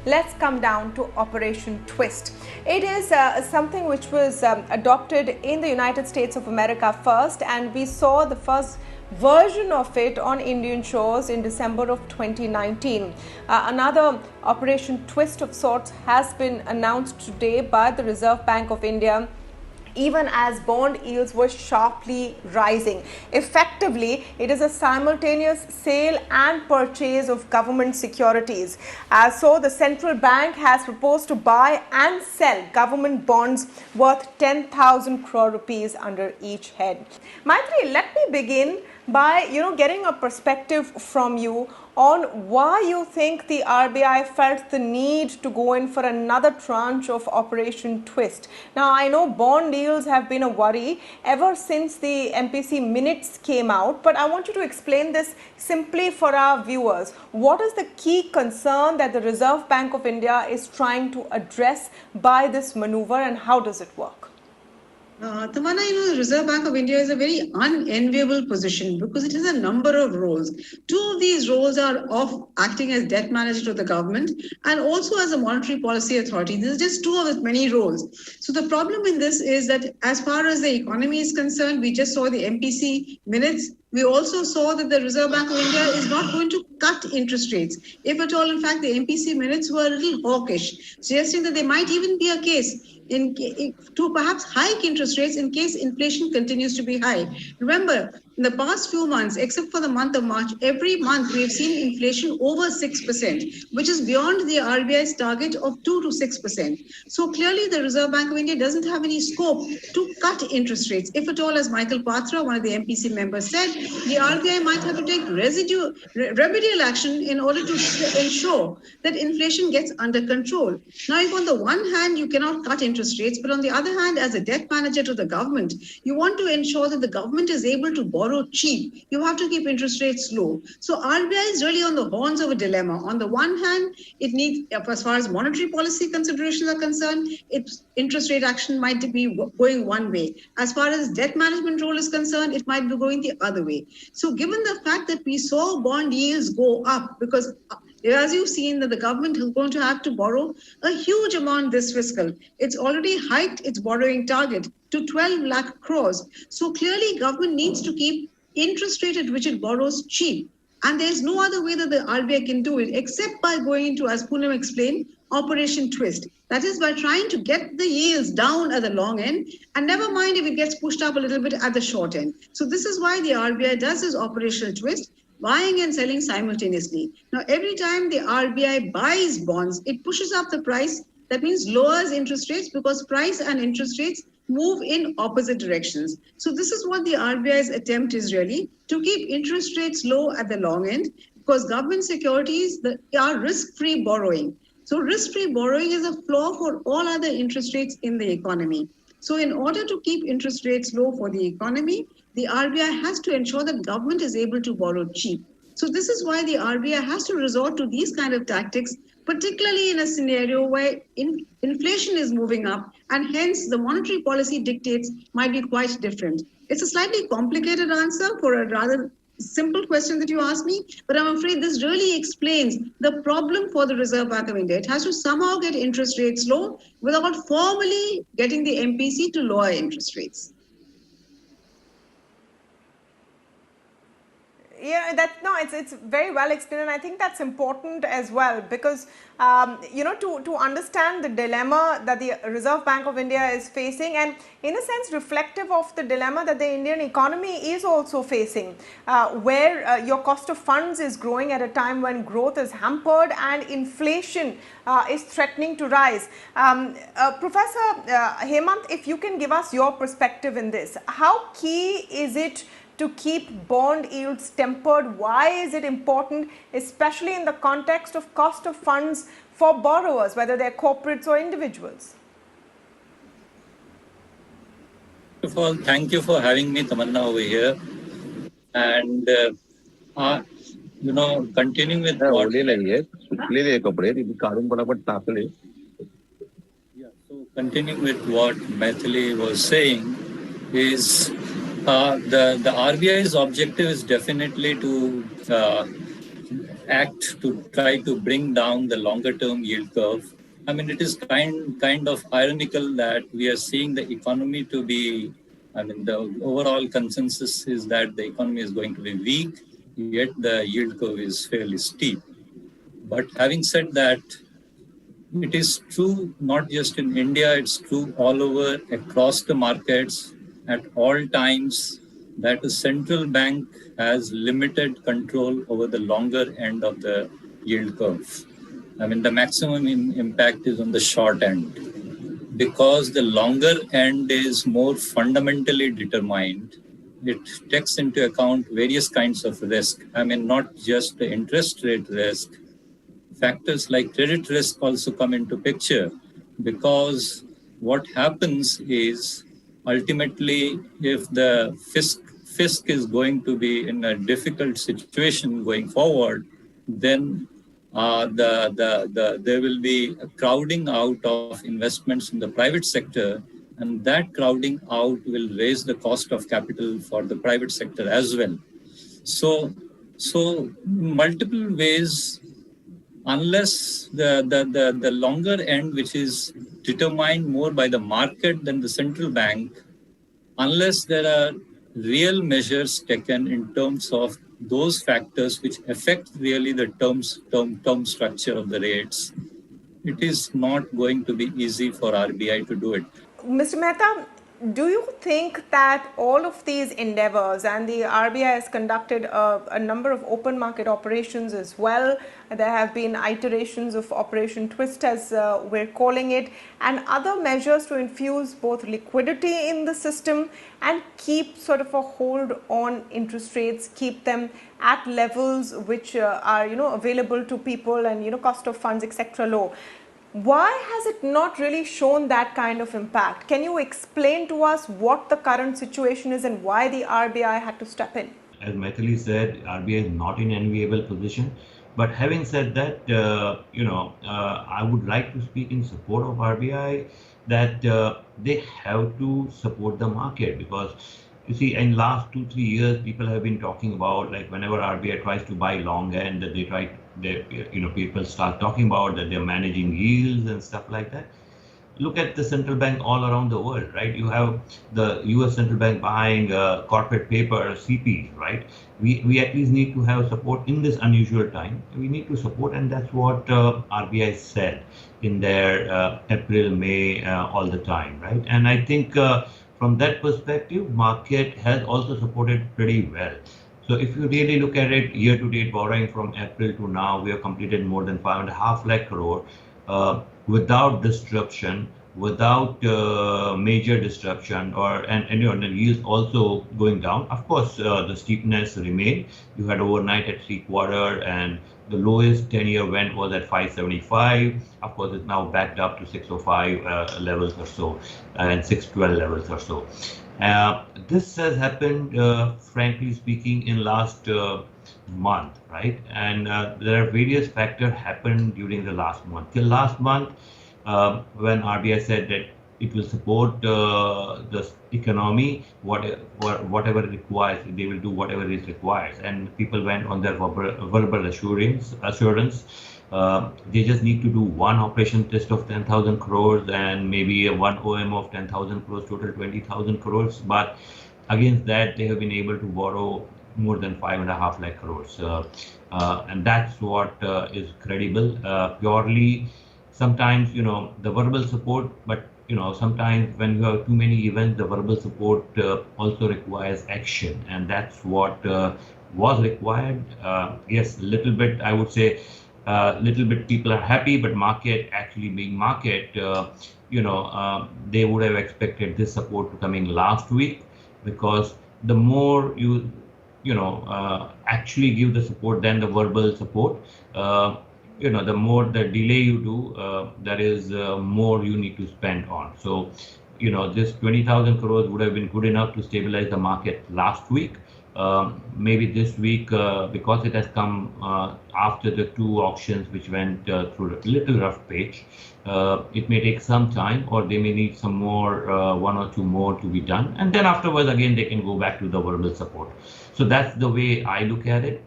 let's come down to Operation Twist. It is something which was adopted in the United States of America first, and we saw the first version of it on Indian shores in December of 2019. Another Operation Twist of sorts has been announced today by the Reserve Bank of India, even as bond yields were sharply rising. Effectively, it is a simultaneous sale and purchase of government securities. So the central bank has proposed to buy and sell government bonds worth 10,000 crore rupees under each head. Mythili, let me begin by getting a perspective from you on why you think the RBI felt the need to go in for another tranche of Operation Twist. Now, I know bond yields have been a worry ever since the MPC minutes came out, but I want you to explain this simply for our viewers. What is the key concern that the Reserve Bank of India is trying to address by this maneuver, and how does it work? Tamanna, the Reserve Bank of India is a very unenviable position because it has a number of roles. Two of these roles are of acting as debt manager to the government and also as a monetary policy authority. This is just two of its many roles. So the problem in this is that as far as the economy is concerned, we just saw the MPC minutes. We also saw that the Reserve Bank of India is not going to cut interest rates. If at all, in fact, the MPC minutes were a little hawkish, suggesting that there might even be a case to perhaps hike interest rates in case inflation continues to be high. Remember, in the past few months, except for the month of March, every month we have seen inflation over 6%, which is beyond the RBI's target of 2 to 6%. So clearly the Reserve Bank of India doesn't have any scope to cut interest rates. If at all, as Michael Patra, one of the MPC members, said, the RBI might have to take remedial action in order to ensure that inflation gets under control. Now, if on the one hand you cannot cut interest rates, but on the other hand, as a debt manager to the government, you want to ensure that the government is able to borrow cheap, you have to keep interest rates low. So RBI is really on the horns of a dilemma. On the one hand, it needs, as far as monetary policy considerations are concerned, its interest rate action might be going one way. As far as debt management role is concerned, it might be going the other way. So given the fact that we saw bond yields go up, because as you've seen that the government is going to have to borrow a huge amount this fiscal. It's already hiked its borrowing target to 12 lakh crores. So clearly government needs to keep interest rate at which it borrows cheap. And there's no other way that the RBI can do it except by going into, as Poonam explained, Operation Twist. That is by trying to get the yields down at the long end, and never mind if it gets pushed up a little bit at the short end. So this is why the RBI does this operational twist, buying and selling simultaneously. Now, every time the RBI buys bonds, it pushes up the price. That means lowers interest rates because price and interest rates move in opposite directions. So this is what the RBI's attempt is really, to keep interest rates low at the long end, because government securities are risk-free borrowing. So risk-free borrowing is a flaw for all other interest rates in the economy. So in order to keep interest rates low for the economy, the RBI has to ensure that government is able to borrow cheap. So this is why the RBI has to resort to these kind of tactics, particularly in a scenario where inflation is moving up, and hence the monetary policy dictates might be quite different. It's a slightly complicated answer for a rather simple question that you asked me, but I'm afraid this really explains the problem for the Reserve Bank of India. It has to somehow get interest rates low without formally getting the MPC to lower interest rates. Yeah, it's very well explained, and I think that's important as well because to understand the dilemma that the Reserve Bank of India is facing, and in a sense reflective of the dilemma that the Indian economy is also facing, where your cost of funds is growing at a time when growth is hampered and inflation is threatening to rise. Professor Hemant, if you can give us your perspective in this, how key is it to keep bond yields tempered? Why is it important, especially in the context of cost of funds for borrowers, whether they're corporates or individuals? First of all, thank you for having me, Tamanna, over here. And, continuing with what... So continuing with what Mythili was saying is, the RBI's objective is definitely to act to try to bring down the longer term yield curve. I mean, it is kind of ironical that we are seeing the economy to be, I mean, the overall consensus is that the economy is going to be weak, yet the yield curve is fairly steep. But having said that, it is true not just in India, it's true all over across the markets at all times that the central bank has limited control over the longer end of the yield curve. I mean, the maximum impact is on the short end because the longer end is more fundamentally determined. It takes into account various kinds of risk. I mean, not just the interest rate risk. Factors like credit risk also come into picture because what happens is ultimately if the fisc is going to be in a difficult situation going forward, then there will be a crowding out of investments in the private sector, and that crowding out will raise the cost of capital for the private sector as well. So multiple ways, unless the longer end, which is determined more by the market than the central bank, unless there are real measures taken in terms of those factors which affect really the term structure of the rates, it is not going to be easy for RBI to do it. Mr. Mehta, do you think that all of these endeavors, and the RBI has conducted a number of open market operations as well, there have been iterations of Operation Twist as we're calling it, and other measures to infuse both liquidity in the system and keep sort of a hold on interest rates, keep them at levels which are available to people, and cost of funds etc. low. Why has it not really shown that kind of impact? Can you explain to us what the current situation is and why the RBI had to step in? As Mythili said, RBI is not in an enviable position. But having said that, I would like to speak in support of RBI that they have to support the market, because you see, in last 2-3 years, people have been talking about, like, whenever RBI tries to buy long end, that people start talking about that they're managing yields and stuff like that. Look at the central bank all around the world, right? You have the US central bank buying corporate paper, CPs, right? We at least need to have support in this unusual time. We need to support, and that's what RBI said in their April, May, all the time, right? And I think from that perspective, market has also supported pretty well. So if you really look at it, year-to-date borrowing from April to now, we have completed more than 5.5 lakh crore without disruption, without major disruption, and the yields also going down. Of course, the steepness remained. You had overnight at 3/4, and the lowest 10-year went was at 575. Of course, it's now backed up to 605 levels or so, and 612 levels or so. This has happened, frankly speaking, in last month, right? And there are various factors happened during the last month. Till last month, when RBI said that it will support the economy, whatever it requires, they will do whatever it requires. And people went on their verbal assurance. They just need to do one operation test of 10,000 crores and maybe one OM of 10,000 crores, total 20,000 crores. But against that, they have been able to borrow more than 5.5 lakh crores. And that's what is credible. Purely, sometimes, the verbal support, but sometimes when you have too many events, the verbal support also requires action, and that's what was required. Yes, a little bit, I would say, little bit people are happy, but market, actually being market, they would have expected this support to come in last week, because the more you actually give the support than the verbal support, the more the delay you do, there is more you need to spend on. So, this 20,000 crores would have been good enough to stabilize the market last week. Maybe this week, because it has come after the two auctions which went through a little rough patch, it may take some time, or they may need some more, one or two more to be done. And then afterwards, again, they can go back to the verbal support. So that's the way I look at it.